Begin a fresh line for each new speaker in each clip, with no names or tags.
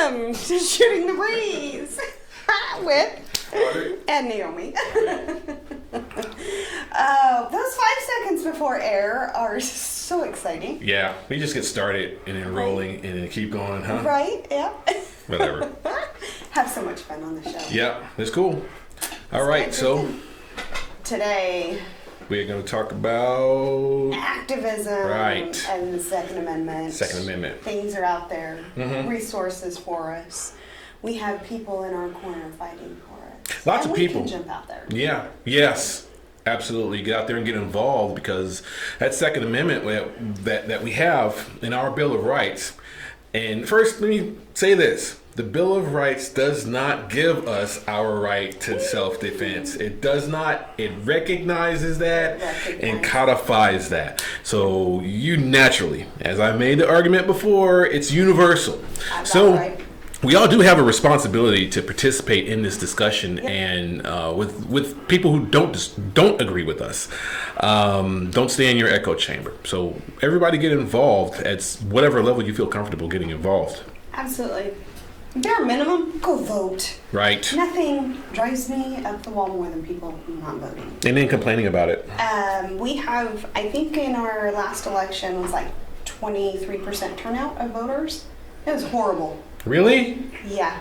welcome to Shooting the Breeze with
Roderick
and Naomi. Those 5 seconds before air are so exciting.
Yeah, we just get started and then rolling and then keep going, huh?
Right? Yeah.
Whatever.
Have so much fun on the show.
Yeah, it's cool. All right, so
today
we're going to talk about
activism,
right,
and the Second Amendment.
Second Amendment.
Things are out there, resources for us. We have people in our corner fighting for us.
Lots
and
of
we
people.
Can jump out there.
Yeah. Yes. Absolutely. Get out there and get involved, because that Second Amendment that we have in our Bill of Rights. And first, let me say this. The Bill of Rights does not give us our right to self-defense. It does not. It recognizes that and codifies that. So you naturally, as I made the argument before, it's universal. So we all do have a responsibility to participate in this discussion, and with people who don't agree with us. Don't stay in your echo chamber. So everybody get involved at whatever level you feel comfortable getting involved.
Absolutely. Bare minimum, go vote.
Right.
Nothing drives me up the wall more than people not voting.
And then complaining about it.
We have, I think in our last election was like 23% turnout of voters. It was horrible.
Really?
Yeah.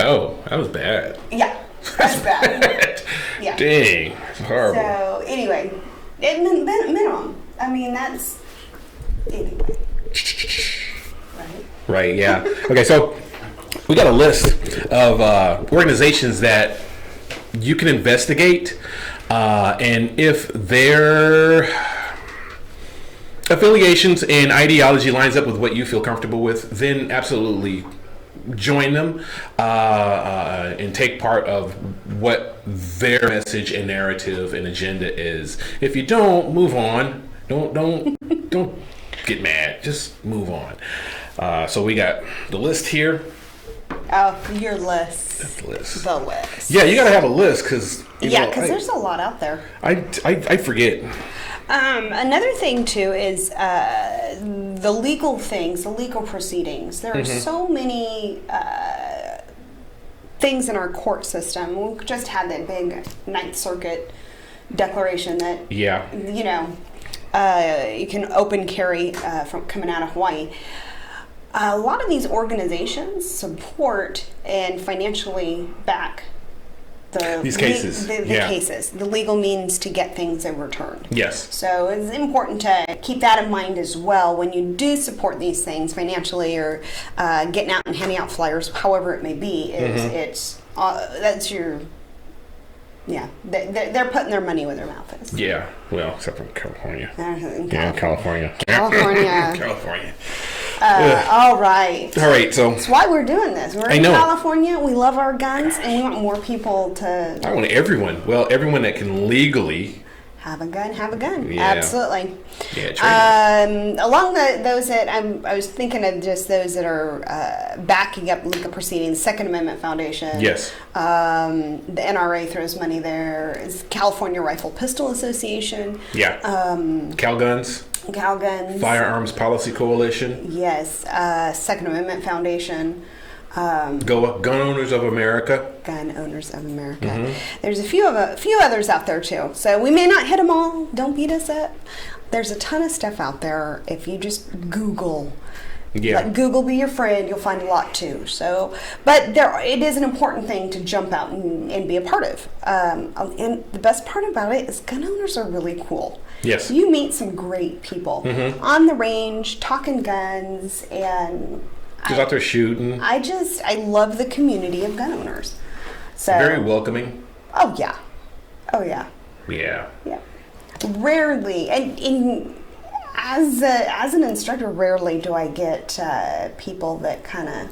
Oh, that was bad.
Yeah, that's bad. Yeah.
Dang, it's horrible.
So anyway, minimum. I mean, that's anyway. Right.
Right. Yeah. Okay. So we got a list of organizations that you can investigate, and if their affiliations and ideology lines up with what you feel comfortable with, then absolutely join them and take part of what their message and narrative and agenda is. If you don't, move on. Don't get mad. Just move on. So we got the list here.
Oh, your list.
That's the list.
The list.
Yeah, you gotta have a list, because
there's a lot out there.
I forget.
Another thing too is the legal things, the legal proceedings. There are so many things in our court system. We just had that big Ninth Circuit declaration that you can open carry from coming out of Hawaii. A lot of these organizations support and financially back
these cases.
The cases, the legal means to get things overturned.
Yes.
So it's important to keep that in mind as well when you do support these things financially, or getting out and handing out flyers, however it may be. It's that's your. Yeah, they're putting their money where their mouth is.
Yeah, well, except in California.
California.
California.
All right.
So
that's why we're doing this. We're in California. We love our guns, and we want more people to.
I want everyone. Well, everyone that can legally
have a gun. Have a gun.
Yeah.
Absolutely.
Yeah.
Along those that I was thinking of, just those that are backing up legal proceedings. Second Amendment Foundation.
Yes.
The NRA throws money there. It's California Rifle Pistol Association.
Yeah. CalGuns. Firearms Policy Coalition.
Yes. Second Amendment Foundation.
Gun Owners of America.
Gun Owners of America. There's a few others out there too. So we may not hit them all. Don't beat us up. There's a ton of stuff out there. If you just Google, let Google be your friend, you'll find a lot too. So, but it is an important thing to jump out and be a part of. And the best part about it is gun owners are really cool.
Yes.
You meet some great people on the range, talking guns, and
just out there shooting.
I love the community of gun owners. So
very welcoming.
Oh yeah.
Yeah.
Rarely, and as an instructor, rarely do I get people that kind of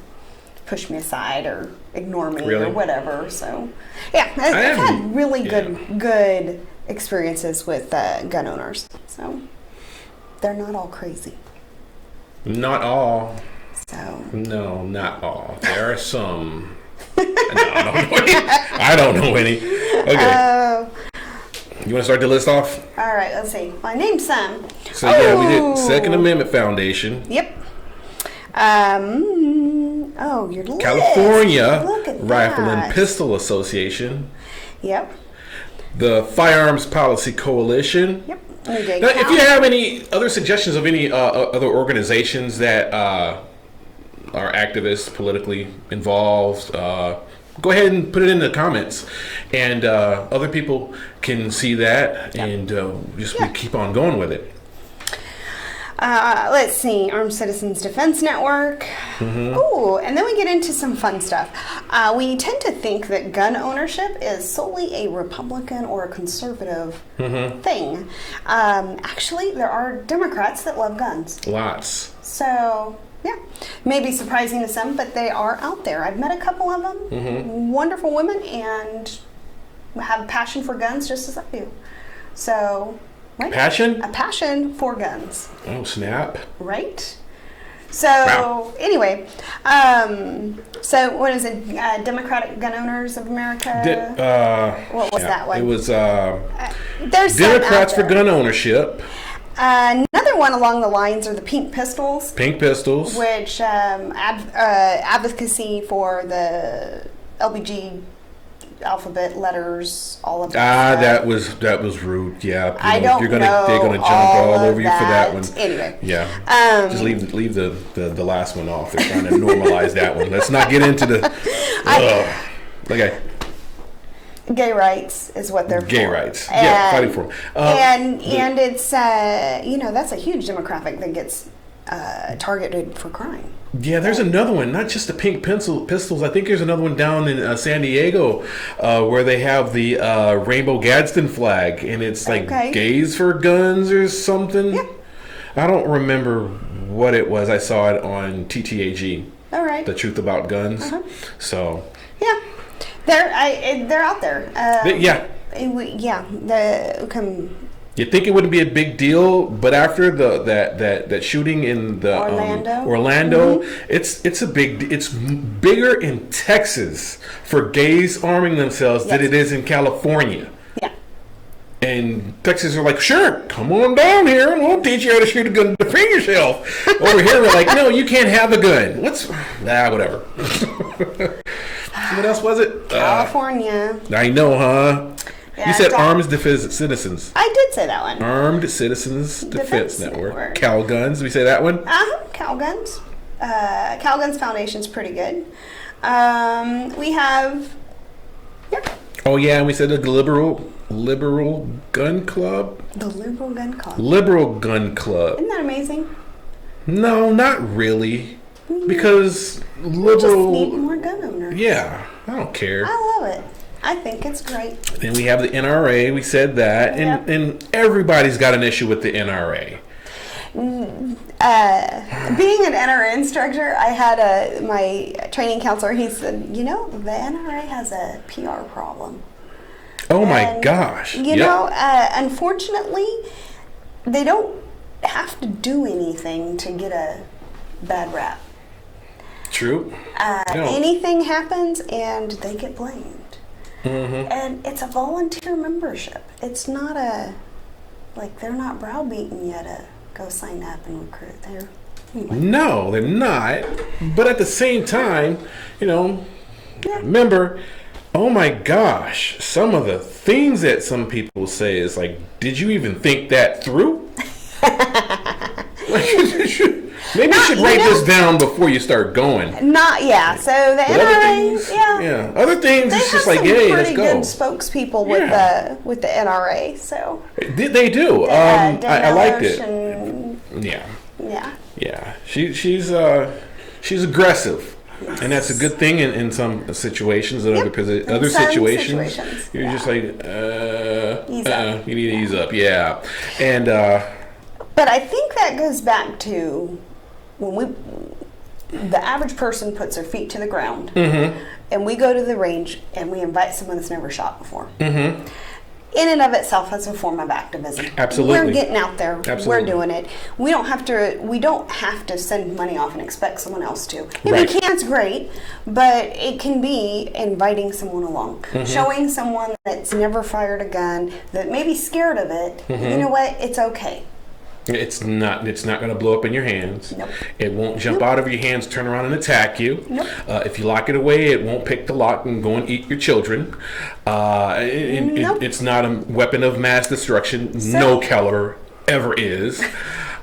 push me aside or ignore me or whatever. So yeah, I've had really good experiences with gun owners. So they're not all crazy.
Not all.
So
no, not all. There are some. No, I don't know any. Okay. You want to start the list off?
All right, let's see. I named some.
So yeah, we did Second Amendment Foundation.
Yep. Oh, your list.
California
Look at
Rifle
that.
and Pistol Association.
Yep.
The Firearms Policy Coalition.
Yep.
Now, if you have any other suggestions of any other organizations that are activists, politically involved, go ahead and put it in the comments, and other people can see that, and we keep on going with it.
Let's see, Armed Citizens Defense Network. Ooh, and then we get into some fun stuff. We tend to think that gun ownership is solely a Republican or a conservative thing. Actually, there are Democrats that love guns.
Lots.
So, yeah, maybe surprising to some, but they are out there. I've met a couple of them, wonderful women, and have a passion for guns just as I do. So, right?
Passion?
A passion for guns.
Oh, snap.
Right? So, anyway, so what is it? Democratic Gun Owners of America? What was that one?
It was
there's
Democrats for Gun Ownership.
Another one along the lines are the Pink Pistols.
Pink Pistols.
Which advocacy for the LBG alphabet letters, all of that.
That was rude. Yeah,
I don't
they're
know
gonna jump all over you for that one.
Anyway,
yeah. Just leave the last one off. They're trying to normalize that one. Let's not get into the. Okay.
Gay rights is what they're for.
Gay rights, yeah, fighting for them.
And it's that's a huge demographic that gets targeted for crime.
Yeah, there's another one, not just the Pink Pistols. I think there's another one down in San Diego where they have the Rainbow Gadsden flag, and it's like gays for guns or something. Yeah. I don't remember what it was. I saw it on TTAG.
All right.
The Truth About Guns. So.
Yeah, they're out there.
You'd think it wouldn't be a big deal, but after that shooting in the Orlando, it's bigger in Texas for gays arming themselves than it is in California.
Yeah.
And Texas are like, sure, come on down here and we'll teach you how to shoot a gun to defend yourself. Over here we're like, no, you can't have a gun. Whatever. What else was it?
California.
I know, huh?
Yeah,
you said Armed Citizens.
I did say that one.
Armed Citizens Defense Network. Cal Guns. We say that one?
Cal Guns. Cal Guns Foundation's pretty good. We have. Yeah.
Oh yeah, and we said the Liberal Gun Club.
The Liberal Gun Club.
Liberal Gun Club.
Isn't that amazing?
No, not really. Because liberal.
We just need more gun owners.
Yeah, I don't care.
I love it. I think it's great.
Then we have the NRA. We said that, and everybody's got an issue with the NRA.
Being an NRA instructor, I had my training counselor. He said, the NRA has a PR problem.
Oh my gosh!
Unfortunately, they don't have to do anything to get a bad rap.
True.
Anything happens, and they get blamed. And it's a volunteer membership. It's not they're not browbeating you to go sign up and recruit.
No, they're not. But at the same time, remember, oh my gosh, some of the things that some people say is like, did you even think that through? Maybe you should write this down before you start going.
So the NRA,
other things, it's just like, hey, let's go.
Pretty good spokespeepeople with the NRA, so
they do. I liked it. She's aggressive, and that's a good thing in some situations. In other situations, you're just like, you need to ease up, and.
But I think that goes back to when the average person puts their feet to the ground, and we go to the range and we invite someone that's never shot before. In and of itself, that's a form of activism.
Absolutely,
we're getting out there.
Absolutely.
We're doing it. We don't have to send money off and expect someone else to. If we can, it's great, but it can be inviting someone along, showing someone that's never fired a gun, that may be scared of it. You know what? It's okay.
It's not going to blow up in your hands.
Nope.
It won't jump out of your hands, turn around and attack you.
Nope.
If you lock it away, it won't pick the lock and go and eat your children.
Nope.
It's not a weapon of mass destruction. No caliber ever is.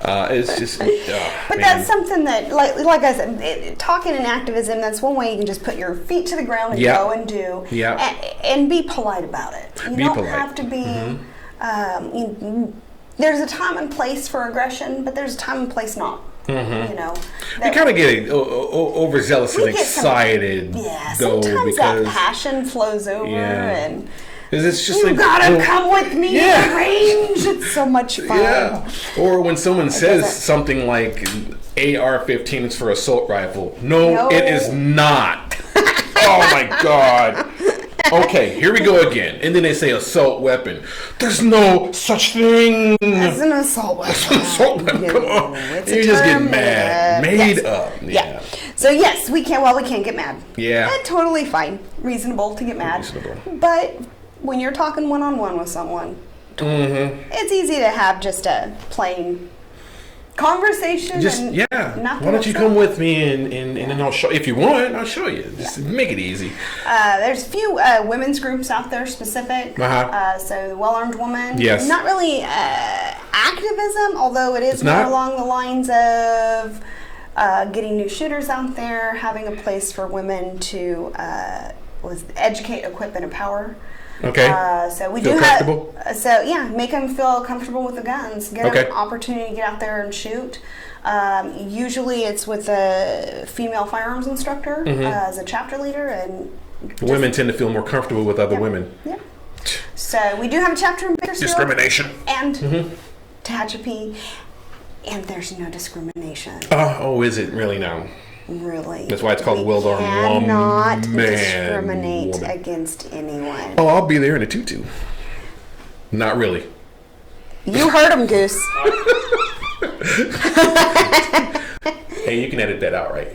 It's just.
But that's something that, like I said, talking and activism. That's one way you can just put your feet to the ground and go and do.
Yeah.
And be polite about it. You don't have to be. There's a time and place for aggression, but there's a time and place not.
Mm-hmm.
You know,
you kind of get overzealous and excited,
sometimes that passion flows over, and
it's just
you gotta come with me to the range. It's so much fun.
Yeah. Or when someone says something like AR-15 is for assault rifle. No, it is not. Oh my God. Okay, here we go again. And then they say assault weapon. There's no such thing.
It's an assault weapon.
It's an assault weapon. Come on. You just get mad. Made up. Yeah.
So yes, we can't get mad.
Yeah.
Totally fine. Reasonable to get mad.
Reasonable.
But when you're talking one-on-one with someone, it's easy to have just a plain conversation. Why
don't you come with me and then I'll show, if you want, I'll show you. Just make it easy.
There's a few women's groups out there specific. So the Well-Armed Woman.
Yes.
Not really activism, although it is more along the lines of getting new shooters out there, having a place for women to educate, equip, and empower.
Okay.
So we
feel
do
comfortable?
Make them feel comfortable with the guns. Get them an opportunity to get out there and shoot. Usually it's with a female firearms instructor as a chapter leader, and
women tend to feel more comfortable with other women.
Yeah. So we do have a chapter in Bakersfield.
Discrimination.
And Tehachapi, and there's no discrimination.
Is it really now?
Really.
That's why it's called Well-Armed Woman.
Cannot discriminate against anyone.
Oh, I'll be there in a tutu. Not really.
You heard him, Goose.
Hey, you can edit that out, right?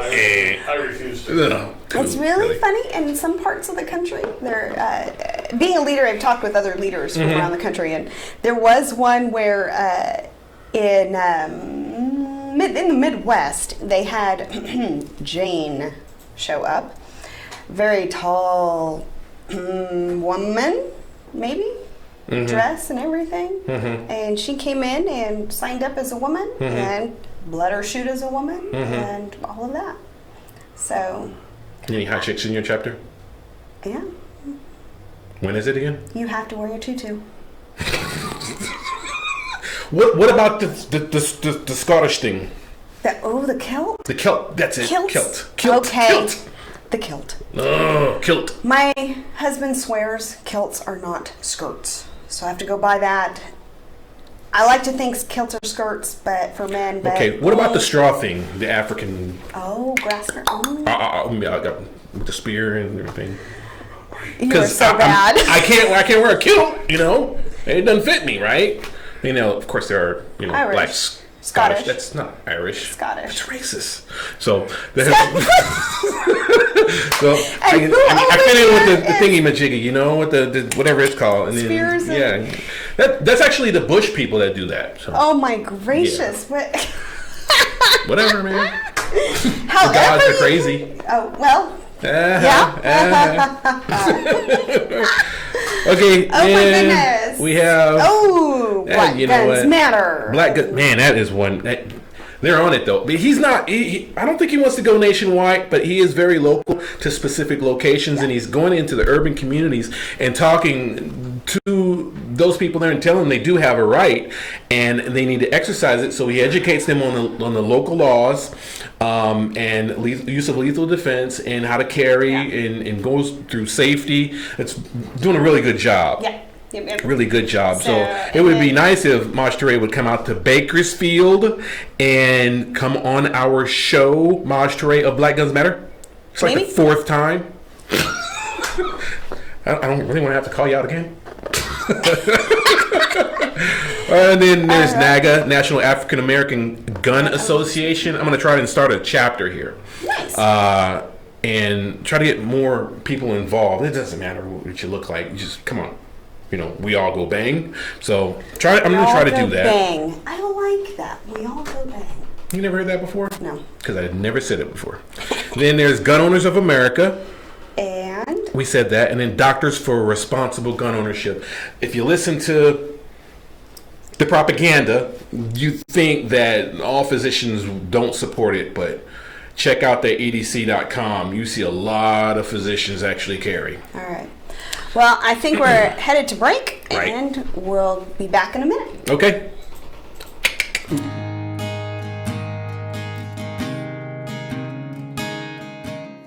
I refuse to.
No.
It's really funny in some parts of the country. They're being a leader. I've talked with other leaders from around the country, and there was one where in the Midwest they had Jane show up, very tall woman, maybe. Dress and everything, and she came in and signed up as a woman and let her shoot as a woman and all of that. So,
any hot chicks in your chapter?
Yeah.
When is it again?
You have to wear your tutu.
What about the Scottish thing?
The kilt.
The kilt. That's it.
Kilt. Okay.
Kilt.
The kilt.
Oh, kilt.
My husband swears kilts are not skirts. So I have to go by that. I like to think kilts are skirts, but for men.
Okay, what about the straw thing? The African.
Oh, grass skirt.
I got with the spear and everything.
You're so bad.
I can't wear a kilt. You know, it doesn't fit me, right? You know, of course there are
Irish.
Black. Scottish. That's not Irish.
Scottish.
It's racist. So, I fit in with the thingy majiggy, you know, with the whatever it's called, and
Spears.
Then that's actually the Bush people that do that. So.
Oh my gracious!
Yeah. Whatever, man.
However,
the gods are crazy.
Oh well.
Okay.
Oh my goodness.
We have.
Black Guns Matter.
Black Guns. Man, that is one. They're on it though. But he's not. I don't think he wants to go nationwide, but he is very local to specific locations, and he's going into the urban communities and talking to those people there and telling them they do have a right and they need to exercise it. So he educates them on the local laws and use of lethal defense and how to carry and goes through safety. It's doing a really good job.
Yeah. Yep.
Really good job. So it would be nice if Maj Toure would come out to Bakersfield and come on our show, Maj Toure of Black Guns Matter. It's like the fourth time. I don't really want to have to call you out again. And then there's NAGA, National African American Gun Association. I'm going to try and start a chapter here.
Nice.
And try to get more people involved. It doesn't matter what you look like. You just come on. we all go bang. So I'm going to try to do that.
Bang. I like that. We all go bang.
You never heard that before?
No.
Because I had never said it before. Then there's Gun Owners of America.
And?
We said that. And then Doctors for Responsible Gun Ownership. If you listen to the propaganda, you think that all physicians don't support it, but check out their edc.com. You see a lot of physicians actually carry.
All right. Well, I think we're headed to break,
Right.
and we'll be back in a minute.
Okay.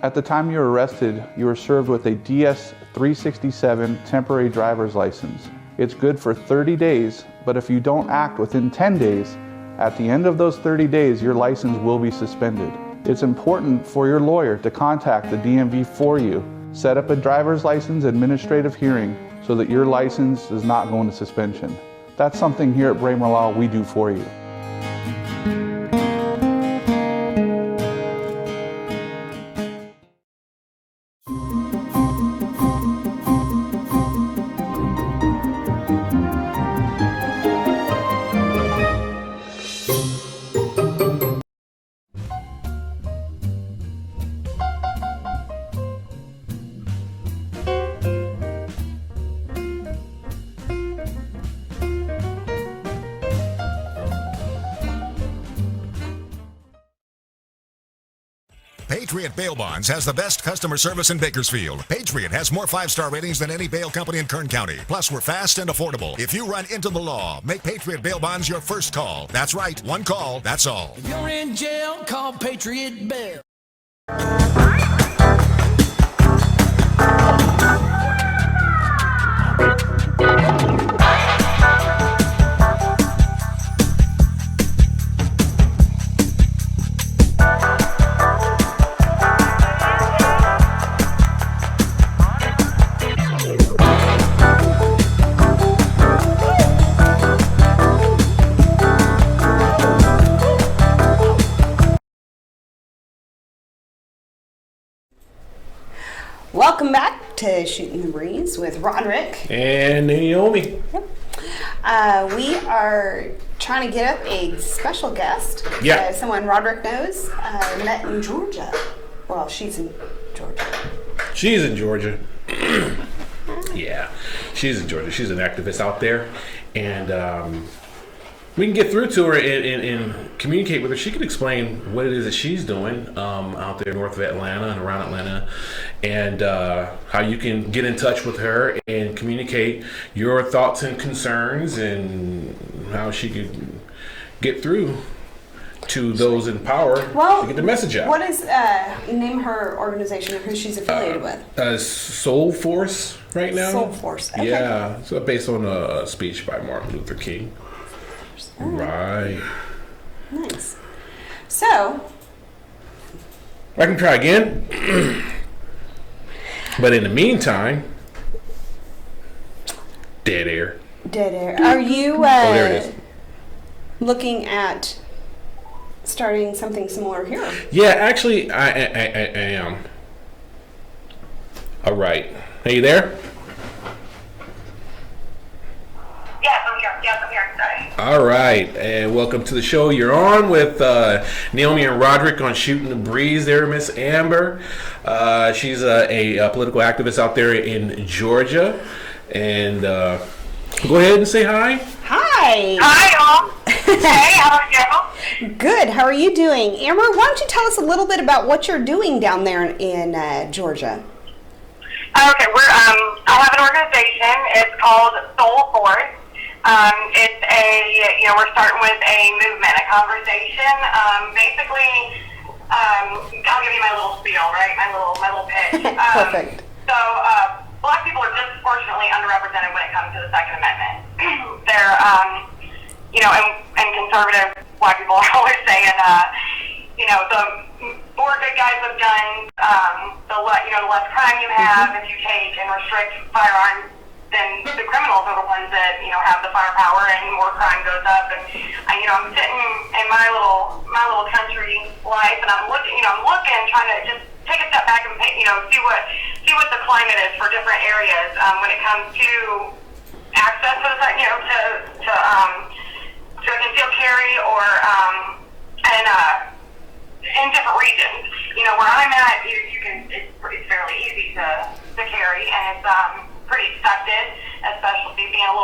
At the time you were arrested, you were served with a DS-367 temporary driver's license. It's good for 30 days, but if you don't act within 10 days, at the end of those 30 days, your license will be suspended. It's important for your lawyer to contact the DMV for you. Set up a driver's license administrative hearing so that your license does not go into suspension. That's something here at Bramer Law we do for you.
Patriot Bail Bonds has the best customer service in Bakersfield. Patriot has more 5-star ratings than any bail company in Kern County. Plus, we're fast and affordable. If you run into the law, make Patriot Bail Bonds your first call. That's right, one call, that's all.
If you're in jail, call Patriot Bail.
Welcome back to Shooting the Breeze with Roderick.
And Naomi.
Yep. We are trying to get up a special guest.
Yeah.
Someone Roderick knows, met in Georgia. Well, she's in Georgia.
She's in Georgia. Yeah, she's in Georgia. She's an activist out there. And we can get through to her and communicate with her. She can explain what it is that she's doing out there north of Atlanta and around Atlanta, and how you can get in touch with her and communicate your thoughts and concerns, and how she could get through to those in power to get the message out.
What is, name her organization or who she's affiliated with?
Soul Force right now.
Soul Force, okay.
Yeah, so based on a speech by Martin Luther King. Right.
Nice. So,
I can try again. But in the meantime, dead air.
dead air. Are you
there it is.
Looking at starting something similar here?
Yeah, actually, I am. All right. Are you there?
Yes, I'm here. Sorry.
All right, and welcome to the show. You're on with Naomi and Roderick on Shooting the Breeze there, Miss Amber. She's a political activist out there in Georgia. And go ahead and say hi.
Hi.
Hi, all. Hey, how are you?
Good. How are you doing? Amber, why don't you tell us a little bit about what you're doing down there in Georgia?
Okay, I have an organization. It's called Soul Force. It's we're starting with a movement, a conversation. Basically, I'll give you my little spiel, right? My little pitch.
Perfect.
So, Black people are disproportionately underrepresented when it comes to the Second Amendment. They're, and conservative Black people are always saying, the more good guys with guns, the less crime you have if you take and restrict firearms. Then the criminals are the ones that have the firepower, and more crime goes up. And I'm sitting in my little country life, and I'm looking, trying to just take a step back and see what the climate is for different areas when it comes to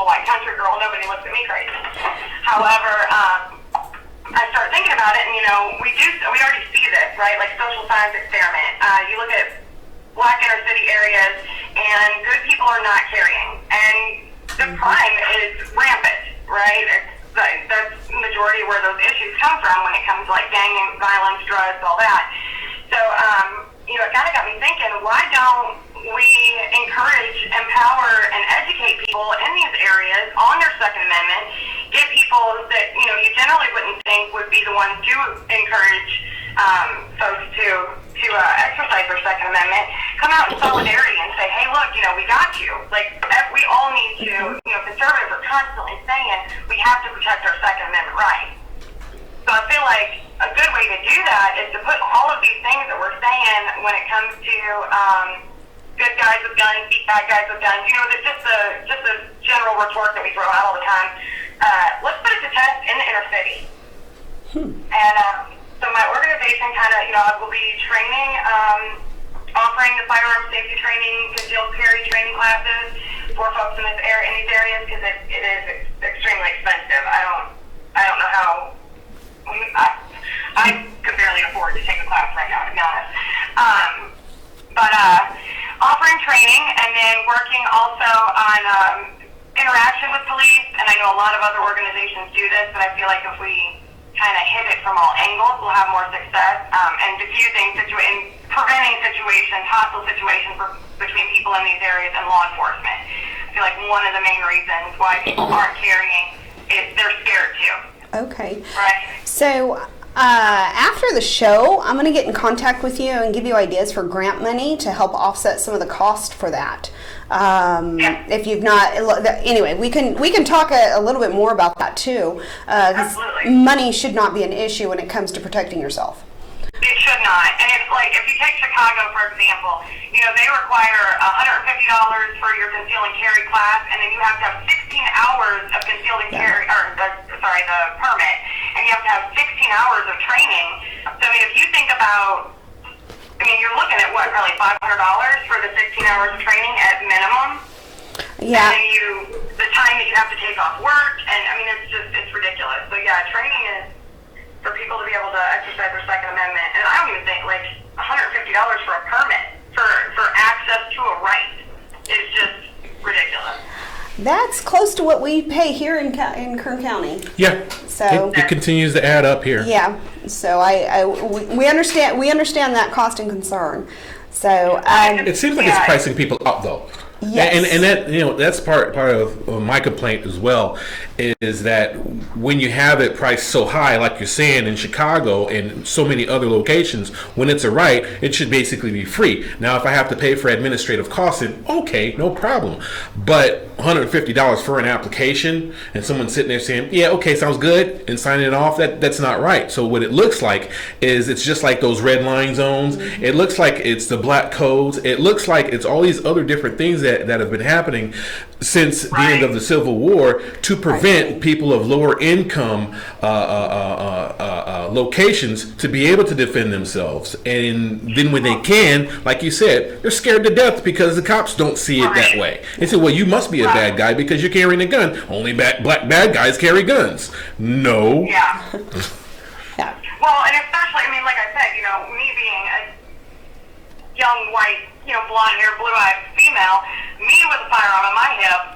white country girl. Nobody looks at me crazy. However, I start thinking about it, and we already see this, right? Like social science experiment. You look at black inner city areas, and good people are not carrying, and the crime is rampant, right? That's the majority where those issues come from when it comes to like gang violence, drugs, all that. So, it kind of got me thinking, why don't we encourage, empower, and educate people in these areas on their Second Amendment, get people that, you generally wouldn't think would be the ones to encourage folks to exercise their Second Amendment, come out in solidarity and say, hey, look, we got you. Like, we all need to, conservatives are constantly saying we have to protect our Second Amendment rights. So I feel like a good way to do that is to put all of these things that we're saying when it comes to good guys with guns, beat bad guys with guns. That's just a general retort that we throw out all the time. Let's put it to test in the inner city. And so my organization I will be training, offering the firearm safety training, concealed carry training classes for folks in these areas because it is extremely expensive. I don't know how. I could barely afford to take a class right now, to be honest. But offering training and then working also on interaction with police, and I know a lot of other organizations do this, but I feel like if we kind of hit it from all angles, we'll have more success, and preventing situations, hostile situations between people in these areas and law enforcement. I feel like one of the main reasons why people aren't carrying is they're scared too.
Okay.
Right.
So after the show, I'm going to get in contact with you and give you ideas for grant money to help offset some of the cost for that. If you've not, anyway, we can talk a little bit more about that too.
Absolutely.
Money should not be an issue when it comes to protecting yourself.
It should not. And it's like, if you take Chicago, for example, they require $150 for your conceal and carry class, and then you have to have 16 hours of concealed and carry, the permit, and you have to have 16 hours of training. So, if you think about, you're looking at what, probably $500 for the 16 hours of training at minimum?
Yeah.
And then the time that you have to take off work, and it's ridiculous. So yeah, training is for people to be able to exercise their Second Amendment, and I don't even think like $150 for a permit for access to a right is just ridiculous.
That's close to what we pay here in Kern County.
Yeah.
So
it continues to add up here.
Yeah. So we understand that cost and concern. So
it seems like it's pricing people out though.
Yes.
And that that's part of my complaint as well, is that when you have it priced so high, like you're saying in Chicago and so many other locations, when it's a right, it should basically be free. Now, if I have to pay for administrative costs, then okay, no problem. But $150 for an application and someone sitting there saying, yeah, okay, sounds good, and signing it off, that's not right. So what it looks like is it's just like those red line zones. Mm-hmm. It looks like it's the black codes. It looks like it's all these other different things that have been happening since the end of the Civil War to prevent people of lower income locations to be able to defend themselves. And then when they can, like you said, they're scared to death because the cops don't see it that way. They say, well, you must be a bad guy because you're carrying a gun. Only black bad guys carry guns. No.
Yeah.
Yeah.
Well, and especially, like I said, me being a young white, blonde hair, blue eyed female, me with a firearm on my hip,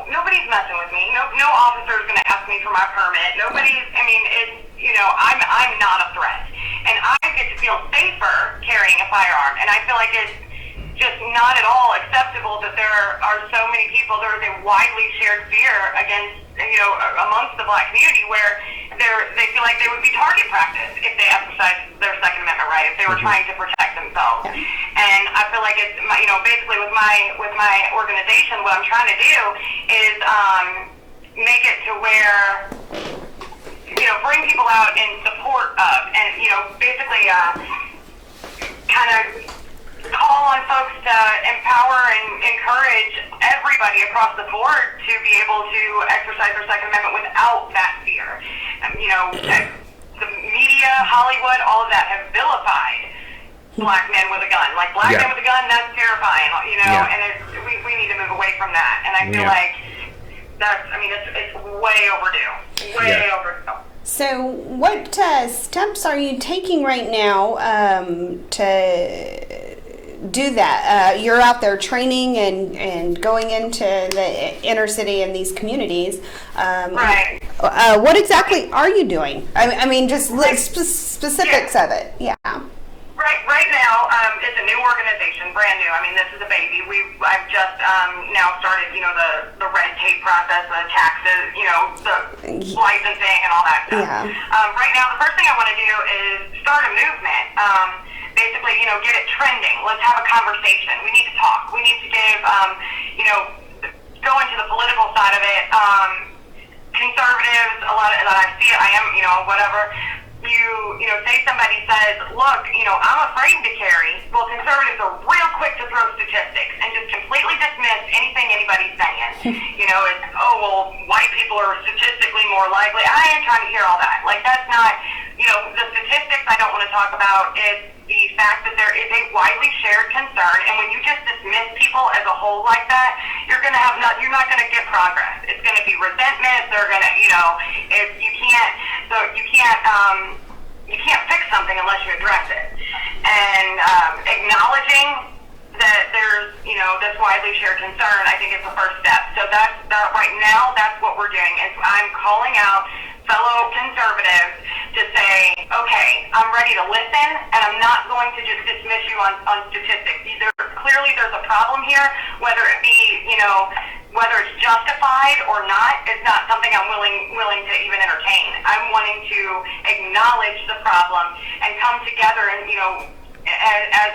nobody's messing with me. No officer's going to ask me for my permit. I'm not a threat. And I get to feel safer carrying a firearm. And I feel like it's just not at all acceptable that there are so many people, there is a widely shared fear against, amongst the black community where they feel like they would be target practice if they exercised their Second Amendment right, if they were trying to protect themselves.
Yeah.
And I feel like it's, basically with my organization, what I'm trying to do is make it to where, bring people out in support of, and, basically kind of call on folks to empower and encourage everybody across the board to be able to exercise their Second Amendment without that fear. The media, Hollywood, all of that have vilified black men with a gun. Like, black men with a gun, that's terrifying, and we need to move away from that. And I feel like it's way overdue. Way overdue.
So what steps are you taking right now to do that? You're out there training and going into the inner city and these communities.
Right.
What exactly are you doing? I mean, just specifics of it. Yeah.
Right now, it's a new organization, brand new. I mean, this is a baby. I've just now started, the red tape process, the taxes, the licensing and all that stuff.
Yeah.
Right now, the first thing I want to do is start a movement. Basically, get it trending. Let's have a conversation. We need to talk. We need to give, go into the political side of it. Conservatives, a lot of that I see it, I am, whatever. Say somebody says, look, I'm afraid to carry. Well, conservatives are real quick to throw statistics and just completely dismiss anything anybody's saying. It's, white people are statistically more likely. I ain't trying to hear all that. Like, that's not, the statistics I don't want to talk about. It's the fact that there is a widely shared concern, and when you just dismiss people as a whole like that, you're not going to get progress. It's going to be resentment. They're going to, if you can't fix something unless you address it. And acknowledging that there's, this widely shared concern, I think is the first step. So that right now, that's what we're doing. Is I'm calling out fellow conservatives to say, okay, I'm ready to listen, and I'm not going to just dismiss you on statistics. Clearly there's a problem here, whether it be, whether it's justified or not is not something I'm willing to even entertain. I'm wanting to acknowledge the problem and come together and, as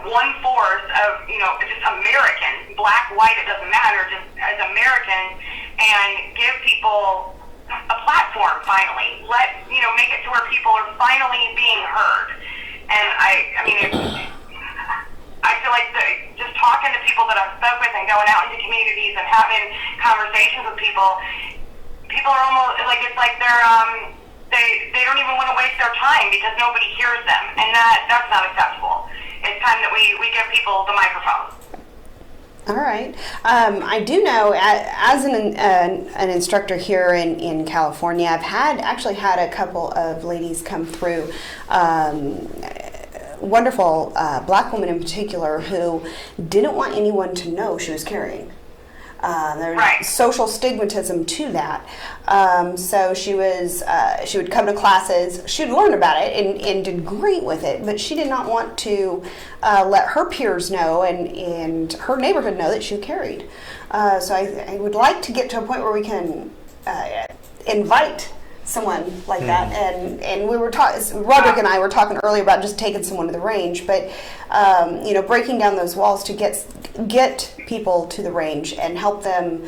one force of, just Americans, black, white, it doesn't matter, just as Americans, and give people a platform finally. Make it to where people are finally being heard. And I feel like just talking to people that I've spoke with and going out into communities and having conversations with people are almost like, it's like they're, they don't even want to waste their time because nobody hears them. And that's not acceptable. It's time that we give people the microphone.
All right. I do know, as an instructor here in California, I've actually had a couple of ladies come through, wonderful black woman in particular, who didn't want anyone to know she was carrying. There's social stigmatism to that. So she would come to classes, she'd learn about it and did great with it, but she did not want to let her peers know and her neighborhood know that she carried. So I would like to get to a point where we can invite someone like that, and we were Roderick and I were talking earlier about just taking someone to the range, but breaking down those walls to get people to the range and help them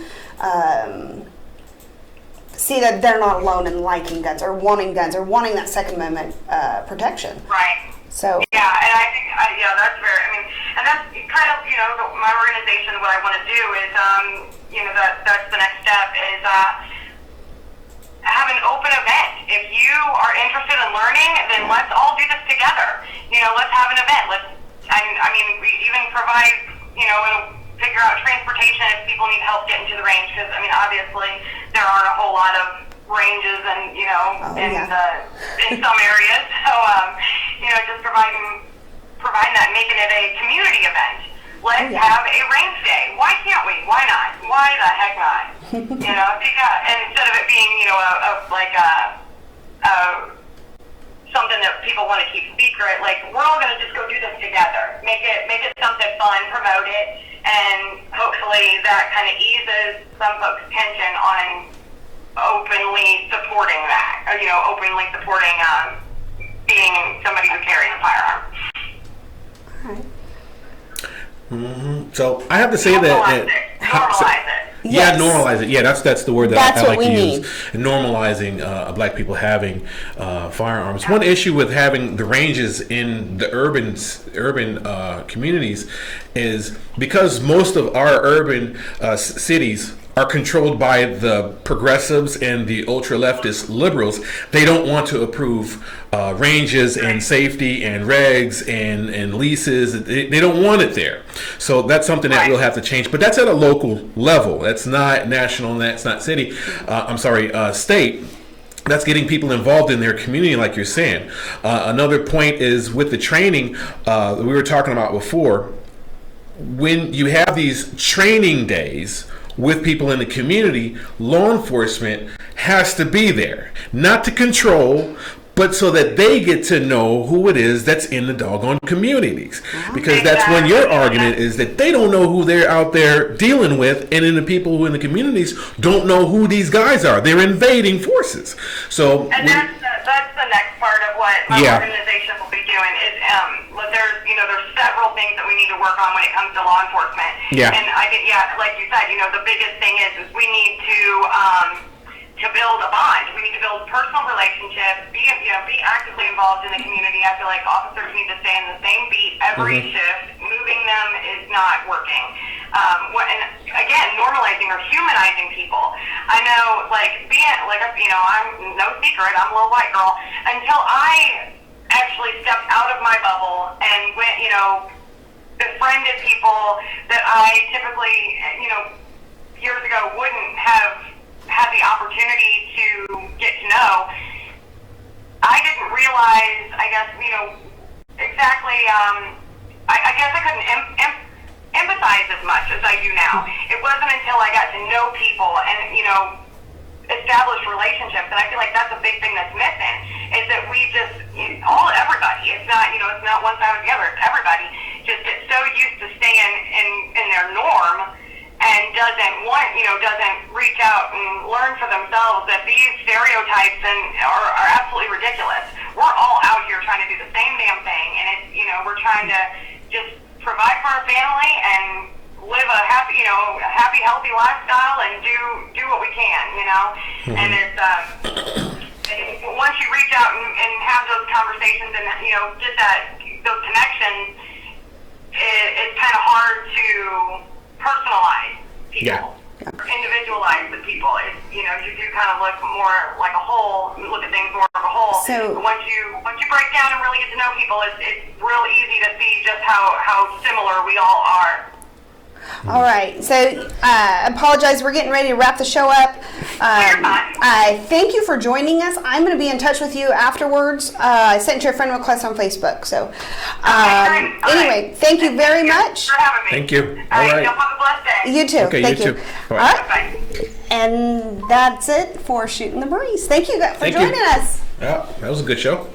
see that they're not alone in liking guns or wanting that Second Amendment protection.
Right.
So
yeah, and I think that's very. And that's kind of my organization. What I want to do is that's the next step is. Have an open event. If you are interested in learning, then let's all do this together. Let's have an event. We even provide, figure out transportation if people need help getting to the range. Because, obviously there aren't a whole lot of ranges and, in some areas. So, just providing that, making it a community event. Let's have a range day. Why can't we? Why not? Why the heck not? And instead of it being, something that people want to keep secret, like we're all going to just go do this together. Make it something fun, promote it, and hopefully that kind of eases some folks' tension on openly supporting that, or, openly supporting being somebody who carries a firearm.
all right.
Mm-hmm. So I have to say
normalize it.
Yeah, normalize it. Yeah, that's the word that I like to use.
Need.
Normalizing black people having firearms. One issue with having the ranges in the urban communities is because most of our urban cities are controlled by the progressives and the ultra-leftist liberals. They don't want to approve ranges and safety and regs and leases. They don't want it there. So that's something that will have to change. But that's at a local level. That's not national, and that's not state. That's getting people involved in their community, like you're saying. Another point is with the training we were talking about before. When you have these training days with people in the community, law enforcement has to be there, not to control, but so that they get to know who it is that's in the doggone communities. Because that's when your argument is that they don't know who they're out there dealing with, and then the people who in the communities don't know who these guys are. They're invading forces. So,
and that's the next part of what my organization will be doing is there's several things that we need to work on when it comes to law enforcement.
Yeah.
And I think, like you said, the biggest thing is we need to build a bond. We need to build personal relationships, be actively involved in the community. I feel like officers need to stay in the same beat every shift. Moving them is not working. And again, normalizing or humanizing people. I know, I'm no secret, I'm a little white girl. Until I actually stepped out of my bubble and went, befriended people that I typically, years ago wouldn't have had the opportunity to get to know. I didn't realize, exactly, I guess I couldn't empathize as much as I do now. It wasn't until I got to know people and, establish relationships, and I feel like that's a big thing that's missing, is that we just, everybody, it's not one side or the other, it's everybody, just gets so used to staying in their norm and doesn't reach out and learn for themselves that these stereotypes are absolutely ridiculous. We're all out here trying to do the same damn thing, and it's, we're trying to just provide for our family and live a happy, healthy lifestyle and do what we can, and it's, once you reach out and have those conversations and, get those connections, it's kind of hard to personalize people. Individualize the people. It's, you do kind of look more like a whole, look at things more of a whole.
So
once you break down and really get to know people, it's real easy to see just how similar we all are.
All right, so apologize, we're getting ready to wrap the show up. I thank you for joining us. I'm going to be in touch with you afterwards. I sent you a friend request on Facebook. So anyway, thank you very much.
Thanks for having me.
Thank you.
All right. Have a blessed day.
You too.
Okay,
thank
you too.
All right. Bye. And that's it for Shooting the Breeze. Thank you for joining us.
Yeah, that was a good show.